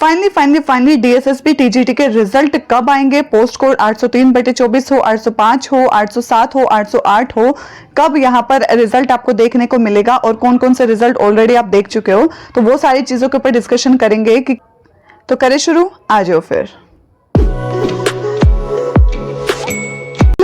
Finally DSSB TGT के result कब आएंगे? पोस्ट कोड 803/24 हो, 805 हो, 807 हो, 808 हो, कब यहाँ पर रिजल्ट आपको देखने को मिलेगा और कौन कौन से रिजल्ट ऑलरेडी आप देख चुके हो, तो वो सारी चीजों के ऊपर डिस्कशन करेंगे। कि तो करें शुरू, आ जाओ फिर।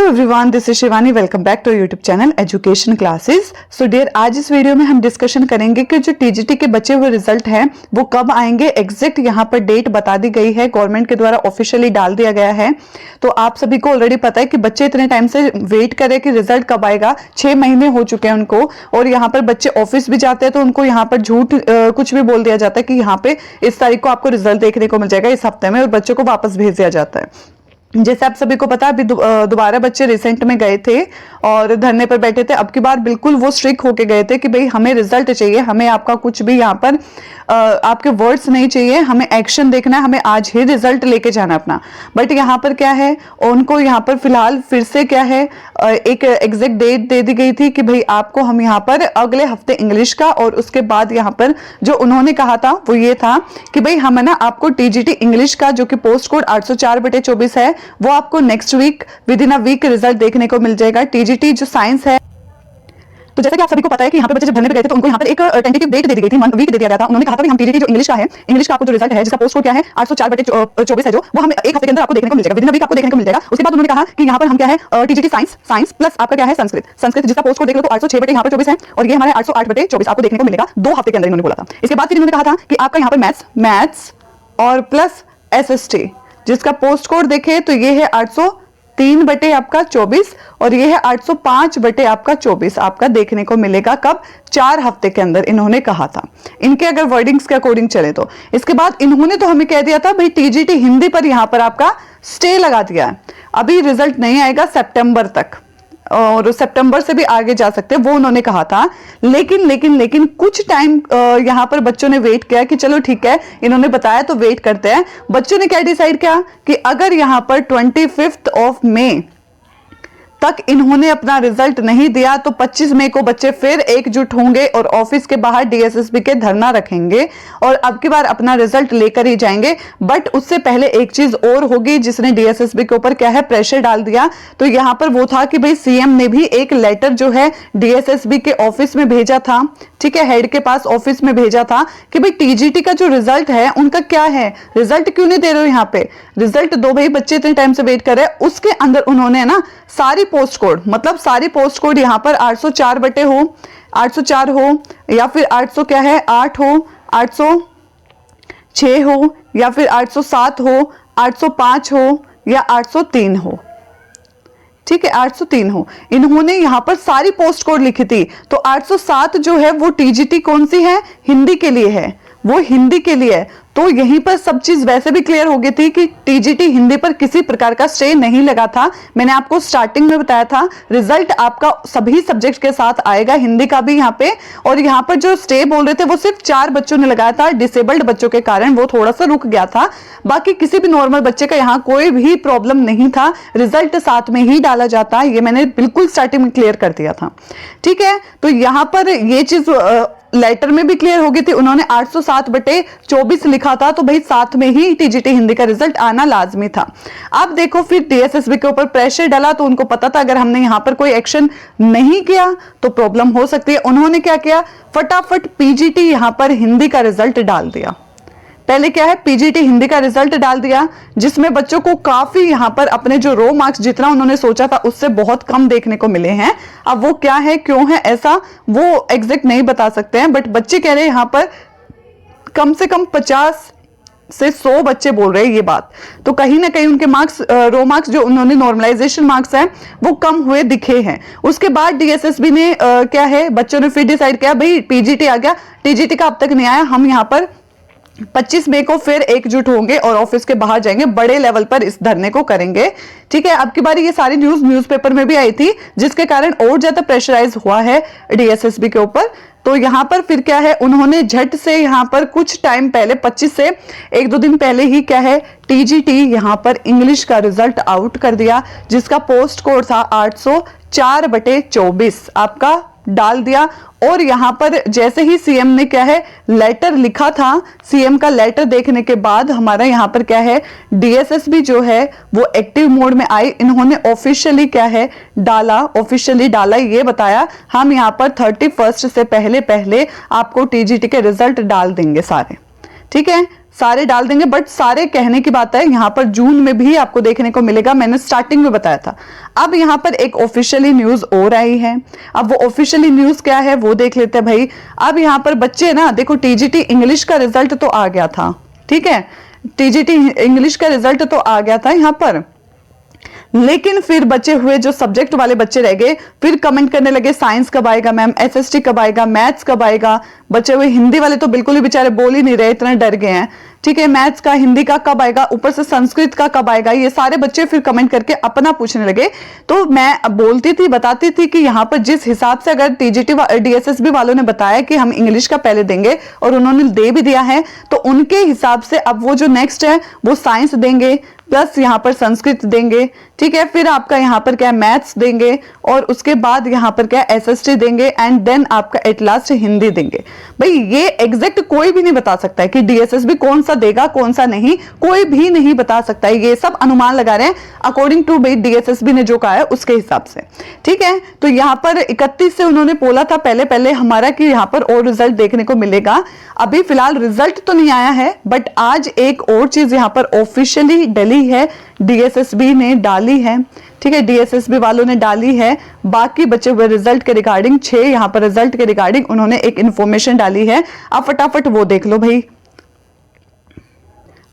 Everyone, this is Shivani, welcome back to YouTube channel education classes. So dear, आज इस वीडियो में हम डिस्कशन करेंगे कि जो टीजीटी के बचे हुए रिजल्ट हैं वो कब आएंगे। एग्जैक्ट यहाँ पर डेट बता दी गई है, गवर्नमेंट के द्वारा ऑफिशियली डाल दिया गया है। तो आप सभी को ऑलरेडी पता है कि बच्चे इतने टाइम से वेट कर रहे हैं कि रिजल्ट कब आएगा। 6 महीने हो चुके हैं उनको, और यहाँ पर बच्चे ऑफिस भी जाते हैं तो उनको यहाँ पर झूठ कुछ भी बोल दिया जाता है कि यहाँ पे इस तारीख को आपको रिजल्ट देखने को मिल जाएगा इस हफ्ते में, और बच्चों को वापस भेज दिया जाता है। जैसे आप सभी को पता है, अभी दोबारा बच्चे रिसेंट में गए थे और धरने पर बैठे थे। अब की बार बिल्कुल वो स्ट्रिक्ट होके गए थे कि भाई हमें रिजल्ट चाहिए, हमें आपका कुछ भी यहाँ पर आपके वर्ड्स नहीं चाहिए, हमें एक्शन देखना है, हमें आज ही रिजल्ट लेके जाना अपना। बट यहाँ पर क्या है, उनको यहाँ पर फिलहाल फिर से क्या है, एक एग्जैक्ट डेट दे दी गई थी कि भाई आपको हम यहाँ पर अगले हफ्ते इंग्लिश का, और उसके बाद यहाँ पर जो उन्होंने कहा था वो ये था कि भाई हम है ना आपको टीजीटी इंग्लिश का जो कि पोस्ट कोड 804/24 है वो आपको next week within a week result देखने को मिल जाएगा। टीजीटी जो साइंस है, तो जैसा कि आप सभी को पता है कि यहाँ पे बच्चे जब धरने पे गए थे तो उनको यहाँ पर एक टेंटेटिव डेट दे दी गई थी, 1 वीक दे दिया गया था। उन्होंने कहा था कि हम टीजीटी जो इंग्लिश का है, इंग्लिश का आपको जो रिजल्ट है जिसका पोस्ट कोड क्या है 804/24 है, जो वो हम एक हफ्ते के अंदर आपको देखने को मिल जाएगा, विद इन अ वीक आपको देखने को मिल जाएगा। उसके बाद उन्होंने कहा कि यहाँ पर हम क्या है टीजीटी साइंस प्लस आपका क्या है संस्कृत जिसका पोस्ट कोड देख लो तो 806/24 है, और ये हमारे 808/24 आपको देखने को मिलेगा 2 हफ्ते के अंदर, इन्होंने बोला था। इसके बाद फिर इन्होंने कहा था कि आपका यहाँ पर मैथ्स और प्लस एसएसटी जिसका पोस्ट कोड देखे तो ये है 803/24 और ये है 805/24 आपका देखने को मिलेगा कब? 4 हफ्ते के अंदर, इन्होंने कहा था। इनके अगर वर्डिंग्स के अकॉर्डिंग चले तो इसके बाद इन्होंने तो हमें कह दिया था भाई टीजीटी हिंदी पर यहाँ पर आपका स्टे लगा दिया है, अभी रिजल्ट नहीं आएगा सितंबर तक, और सितंबर से भी आगे जा सकते हैं, वो उन्होंने कहा था। लेकिन कुछ टाइम यहाँ पर बच्चों ने वेट किया कि चलो ठीक है, इन्होंने बताया तो वेट करते हैं। बच्चों ने क्या डिसाइड किया कि अगर यहाँ पर 25 मई तक इन्होंने अपना रिजल्ट नहीं दिया तो 25 मई को बच्चे फिर एकजुट होंगे और ऑफिस के बाहर डीएसएसबी के धरना रखेंगे और अब की बार अपना रिजल्ट लेकर ही जाएंगे। बट उससे पहले एक चीज और होगी जिसने डीएसएसबी के ऊपर क्या है प्रेशर डाल दिया, तो यहां पर वो था कि भाई सीएम ने भी एक लेटर जो है डीएसएसबी के ऑफिस में भेजा था, ठीक है, हेड के पास ऑफिस में भेजा था कि भाई टीजीटी का जो रिजल्ट है उनका क्या है, रिजल्ट क्यों नहीं दे रहे हो, यहाँ पे रिजल्ट दो भाई, बच्चे इतने टाइम से वेट कर रहे हैं। उसके अंदर उन्होंने ना सारी पोस्ट कोड, मतलब सारी पोस्ट कोड यहाँ पर 804 हो या फिर 800 क्या है 8 हो, 806 हो या फिर 807 हो, 805 हो या 803 हो, ठीक है 803 हो, इन्होंने यहां पर सारी पोस्ट कोड लिखी थी। तो 807 जो है वो टीजीटी कौन सी है, हिंदी के लिए है, वो हिंदी के लिए है। तो यहीं पर सब चीज वैसे भी क्लियर हो गई थी कि टीजीटी हिंदी पर किसी प्रकार का स्टे नहीं लगा था। मैंने आपको स्टार्टिंग में बताया था रिजल्ट आपका सभी सब्जेक्ट के साथ आएगा, हिंदी का भी यहाँ पे। और यहाँ पर जो स्टे बोल रहे थे वो सिर्फ 4 बच्चों ने लगाया था, डिसेबल्ड बच्चों के कारण वो थोड़ा सा रुक गया था, बाकी किसी भी नॉर्मल बच्चे का यहाँ कोई भी प्रॉब्लम नहीं था, रिजल्ट साथ में ही डाला जाता, ये मैंने बिल्कुल स्टार्टिंग में क्लियर कर दिया था, ठीक है। तो यहाँ पर ये चीज लेटर में भी क्लियर हो गई थी, उन्होंने 807/24 लिखा था, तो भाई साथ में ही टीजीटी हिंदी का रिजल्ट आना लाजमी था। अब देखो फिर डीएसएसबी के ऊपर प्रेशर डाला, तो उनको पता था अगर हमने यहाँ पर कोई एक्शन नहीं किया तो प्रॉब्लम हो सकती है। उन्होंने क्या किया, फटाफट पीजीटी यहाँ पर हिंदी का रिजल्ट डाल दिया। पहले क्या है, पीजीटी हिंदी का रिजल्ट डाल दिया, जिसमें बच्चों को काफी यहाँ पर अपने जो रो मार्क्स जितना उन्होंने सोचा था उससे बहुत कम देखने को मिले हैं। अब वो क्या है, क्यों है ऐसा, वो एग्जैक्ट नहीं बता सकते हैं, बट बच्चे कह रहे हैं यहाँ पर कम से कम 50 से 100 बच्चे बोल रहे हैं ये बात। तो कहीं ना कहीं उनके मार्क्स, रो मार्क्स जो उन्होंने नॉर्मलाइजेशन मार्क्स हैं वो कम हुए दिखे हैं। उसके बाद डीएसएसबी ने क्या है, बच्चों ने फिर डिसाइड किया भाई पीजीटी आ गया, टीजीटी का अब तक नहीं आया, हम यहाँ पर 25 मई को फिर एकजुट होंगे और ऑफिस के बाहर जाएंगे, बड़े लेवल पर इस धरने को करेंगे, ठीक है। अब की बारी ये सारी न्यूज़पेपर में भी आई थी, जिसके कारण और ज्यादा प्रेशराइज हुआ है डीएसएसबी के ऊपर। तो यहाँ पर फिर क्या है, उन्होंने झट से यहाँ पर कुछ टाइम पहले 25 से 1-2 दिन पहले ही क्या है टीजीटी यहाँ पर इंग्लिश का रिजल्ट आउट कर दिया, जिसका पोस्ट कोड था 804/24 आपका डाल दिया। और यहाँ पर जैसे ही सीएम ने क्या है लेटर लिखा था, सीएम का लेटर देखने के बाद हमारा यहाँ पर क्या है डीएसएसबी जो है वो एक्टिव मोड में आई। इन्होंने ऑफिशियली क्या है ऑफिशियली डाला, ये बताया हम यहाँ पर 31 से पहले पहले आपको टीजीटी के रिजल्ट डाल देंगे सारे, ठीक है, सारे डाल देंगे। बट सारे कहने की बात है, यहाँ पर जून में भी आपको देखने को मिलेगा, मैंने स्टार्टिंग में बताया था। अब यहाँ पर एक ऑफिशियली न्यूज और आई है। अब वो ऑफिशियली न्यूज क्या है वो देख लेते हैं भाई। अब यहाँ पर बच्चे ना देखो, टीजीटी इंग्लिश का रिजल्ट तो आ गया था, ठीक है, टीजीटी इंग्लिश का रिजल्ट तो आ गया था यहाँ पर, लेकिन फिर बचे हुए जो सब्जेक्ट वाले बच्चे रह गए, फिर कमेंट करने लगे साइंस कब आएगा मैम, एसएसटी कब आएगा, मैथ्स कब आएगा। बचे हुए हिंदी वाले तो बिल्कुल ही बेचारे बोल ही नहीं रहे, इतने डर गए हैं, ठीक है, मैथ्स का, हिंदी का कब आएगा, ऊपर से संस्कृत का कब आएगा, ये सारे बच्चे फिर कमेंट करके अपना पूछने लगे। तो मैं बोलती थी, बताती थी कि यहाँ पर जिस हिसाब से अगर टीजीटी डीएसएसबी वालों ने बताया कि हम इंग्लिश का पहले देंगे और उन्होंने दे भी दिया है, तो उनके हिसाब से अब वो जो नेक्स्ट है वो साइंस देंगे प्लस यहाँ पर संस्कृत देंगे, ठीक है, फिर आपका यहाँ पर क्या मैथ्स देंगे और उसके बाद यहाँ पर क्या एसएसटी देंगे एंड देन आपका एट लास्ट हिंदी देंगे। भाई ये एग्जैक्ट कोई भी नहीं बता सकता है कि डीएसएसबी कौन सा देगा कौन सा नहीं, कोई भी नहीं बता सकता है, ये सब अनुमान लगा रहे हैं अकॉर्डिंग टू भाई डीएसएसबी ने जो कहा है उसके हिसाब से, ठीक है। तो यहाँ पर 31 से उन्होंने बोला था पहले पहले हमारा कि यहाँ पर और रिजल्ट देखने को मिलेगा। अभी फिलहाल रिजल्ट तो नहीं आया है, बट आज एक और चीज यहाँ पर ऑफिशियली डली है, डीएसएसबी ने डाली है, ठीक है, डीएसएसबी वालों ने डाली है। बाकी बचे हुए रिजल्ट के रिगार्डिंग 6 यहाँ पर रिजल्ट के रिगार्डिंग उन्होंने एक इंफॉर्मेशन डाली है। आप फटाफट वो देख लो भाई,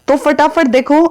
तो फटाफट देखो।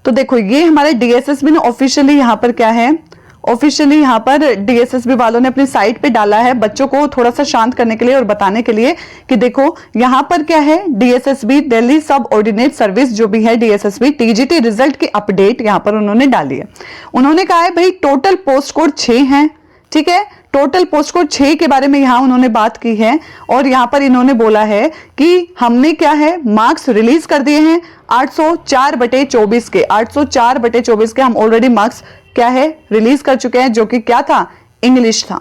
तो देखो ये हमारे डीएसएसबी ने ऑफिशियली यहाँ पर क्या है, ऑफिशियली यहाँ पर डीएसएसबी वालों ने अपनी साइट पे डाला है बच्चों को थोड़ा सा शांत करने के लिए और बताने के लिए कि देखो यहाँ पर क्या है, डीएसएसबी दिल्ली सब ऑर्डिनेट सर्विस जो भी है डीएसएसबी टीजीटी रिजल्ट की अपडेट यहाँ पर उन्होंने डाली है। उन्होंने कहा है भाई टोटल पोस्ट कोड 6 हैं, ठीक है, टोटल पोस्ट कोड 6 के बारे में यहाँ उन्होंने बात की है। और यहाँ पर इन्होंने बोला है कि हमने क्या है मार्क्स रिलीज कर दिए हैं 804/24 के, 804/24 के हम ऑलरेडी मार्क्स क्या है रिलीज कर चुके हैं, जो कि क्या था इंग्लिश था,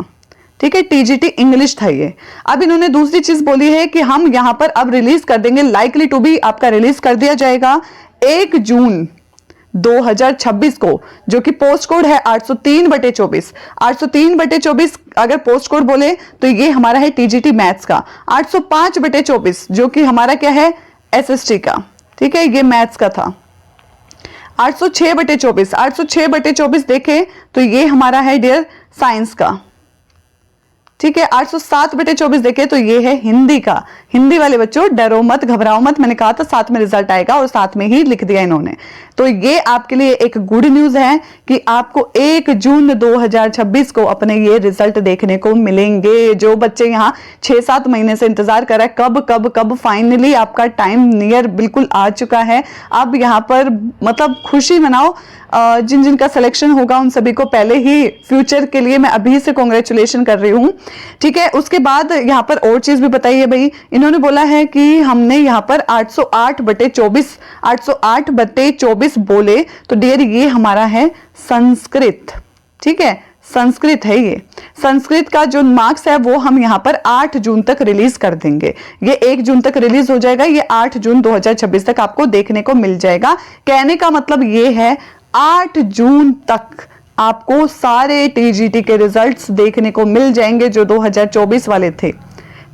ठीक है, टीजीटी इंग्लिश था ये। अब इन्होंने दूसरी चीज बोली है कि हम यहां पर अब रिलीज कर देंगे, लाइकली टू बी आपका रिलीज कर दिया जाएगा 1 जून 2026 को, जो कि पोस्ट कोड है 803/24। 803/24 अगर पोस्ट कोड बोले तो ये हमारा है टीजीटी मैथ्स का, 805/24 जो कि हमारा क्या है एसएसटी का, ठीक है, ये मैथ्स का था। 806/24, 806/24 देखें तो ये हमारा है डियर साइंस का, ठीक है। 807/24 देखे तो ये है हिंदी का। हिंदी वाले बच्चों डरो मत, घबराओ मत, मैंने कहा था साथ में रिजल्ट आएगा और साथ में ही लिख दिया इन्होंने। तो ये आपके लिए एक गुड न्यूज है कि आपको 1 जून 2026 को अपने ये रिजल्ट देखने को मिलेंगे। जो बच्चे यहाँ 6-7 महीने से इंतजार कर रहे हैं कब कब कब, फाइनली आपका टाइम नियर बिल्कुल आ चुका है। अब यहाँ पर मतलब खुशी मनाओ, जिन जिन का सिलेक्शन होगा उन सभी को पहले ही फ्यूचर के लिए मैं अभी से कांग्रेचुलेशन कर रही हूँ, ठीक है। उसके बाद यहाँ पर और चीज भी बताइए भाई, इन्होंने बोला है कि हमने यहाँ पर 808/24, 808/24 बोले तो डियर ये हमारा है संस्कृत, ठीक है, संस्कृत है ये। संस्कृत का जो मार्क्स है वो हम यहाँ पर 8 जून तक रिलीज कर देंगे। ये 1 जून तक रिलीज हो जाएगा, ये 8 जून 2026 तक आपको देखने को मिल जाएगा। कहने का मतलब ये है 8 जून तक आपको सारे टीजीटी के रिजल्ट्स देखने को मिल जाएंगे जो 2024 वाले थे,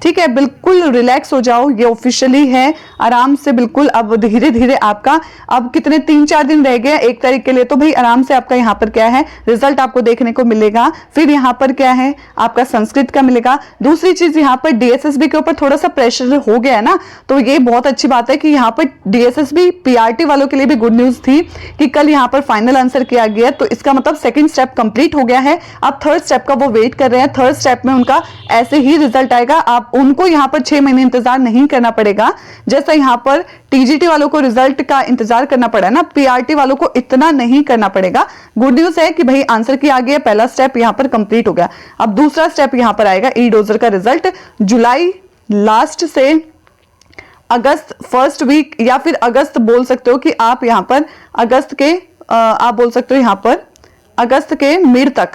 ठीक है। बिल्कुल रिलैक्स हो जाओ, ये ऑफिशियली है, आराम से बिल्कुल। अब धीरे धीरे आपका अब कितने 3-4 दिन रह गए 1 तारीख के लिए, तो भाई आराम से आपका यहाँ पर क्या है रिजल्ट आपको देखने को मिलेगा। फिर यहाँ पर क्या है आपका संस्कृत का मिलेगा। दूसरी चीज यहाँ पर डीएसएसबी के ऊपर थोड़ा सा प्रेशर हो गया है ना, तो ये बहुत अच्छी बात है कि यहाँ पर डीएसएसबी पीआरटी वालों के लिए भी गुड न्यूज थी कि कल यहाँ पर फाइनल आंसर किया गया, तो इसका मतलब सेकेंड स्टेप कंप्लीट हो गया है। अब थर्ड स्टेप का वो वेट कर रहे हैं, थर्ड स्टेप में उनका ऐसे ही रिजल्ट आएगा। आप उनको यहाँ पर 6 महीने इंतजार नहीं करना पड़ेगा, जैसा यहाँ पर टीजीटी वालों को रिजल्ट का इंतजार करना पड़ा ना, पीआरटी वालों को इतना नहीं करना पड़ेगा। गुड न्यूज है कि भाई आंसर की आ गया, पहला स्टेप यहाँ पर कंप्लीट हो गया। अब दूसरा स्टेप यहाँ पर आएगा ई डोजर का रिजल्ट जुलाई लास्ट से अगस्त फर्स्ट वीक, या फिर अगस्त बोल सकते हो कि आप यहाँ पर अगस्त के आप बोल सकते हो यहाँ पर अगस्त के मिड तक,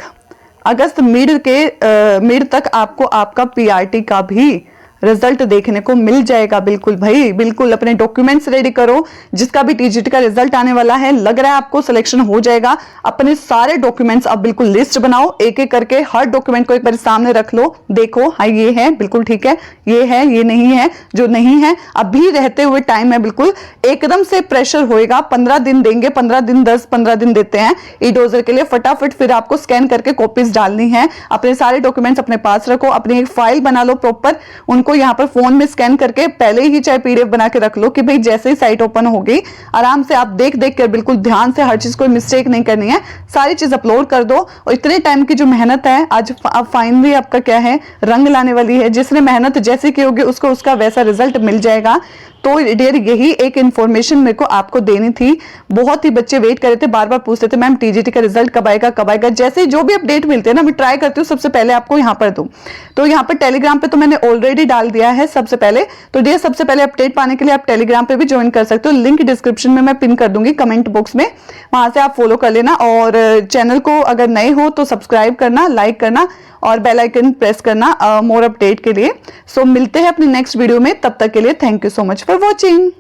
अगस्त मिड तक आपको आपका पीआरटी का भी रिजल्ट देखने को मिल जाएगा। बिल्कुल भाई, बिल्कुल अपने डॉक्यूमेंट्स रेडी करो। जिसका भी टीजीटी का रिजल्ट आने वाला है, लग रहा है आपको सिलेक्शन हो जाएगा, अपने सारे डॉक्यूमेंट्स अब बिल्कुल लिस्ट बनाओ, एक एक करके हर डॉक्यूमेंट को एक बार सामने रख लो, देखो हाँ ये है, बिल्कुल ठीक है, ये है, ये नहीं है, जो नहीं है अभी रहते हुए टाइम है, बिल्कुल एकदम से प्रेशर होएगा। 15 दिन देंगे, 15 दिन 10-15 दिन देते हैं ई डोजर के लिए। फटाफट फिर आपको स्कैन करके कॉपीज डालनी है। अपने सारे डॉक्यूमेंट्स अपने पास रखो, अपनी एक फाइल बना लो प्रॉपर, उनको यहाँ पर फोन में स्कैन करके पहले ही चाहे पीडीएफ बना के रख लो कि भाई जैसे ही साइट ओपन होगी आराम से आप देख देख कर बिल्कुल ध्यान से हर चीज, कोई मिस्टेक नहीं करनी है, सारी चीज अपलोड कर दो। और इतने टाइम की जो मेहनत है आज फाइनली आपका क्या है रंग लाने वाली है। जिसने मेहनत जैसी की होगी उसको उसका वैसा रिजल्ट मिल जाएगा। तो डियर यही एक इन्फॉर्मेशन मेरे को आपको देनी थी। बहुत ही बच्चे वेट कर रहे थे, बार बार पूछते थे मैम टीजीटी का रिजल्ट कब आएगा कब आएगा। जैसे जो भी अपडेट मिलते हैं ना मैं ट्राई करती हूँ सबसे पहले आपको यहाँ पर दूं। तो यहाँ पर टेलीग्राम पे तो मैंने ऑलरेडी डाल दिया है सबसे पहले। तो डियर सबसे पहले अपडेट पाने के लिए आप टेलीग्राम पे भी ज्वाइन कर सकते हो, लिंक डिस्क्रिप्शन में मैं पिन कर दूंगी कमेंट बॉक्स में, वहां से आप फॉलो कर लेना। और चैनल को अगर नए हो तो सब्सक्राइब करना, लाइक करना और बेल आइकन प्रेस करना मोर अपडेट के लिए। सो मिलते हैं अपनी नेक्स्ट वीडियो में, तब तक के लिए thank you so much for watching.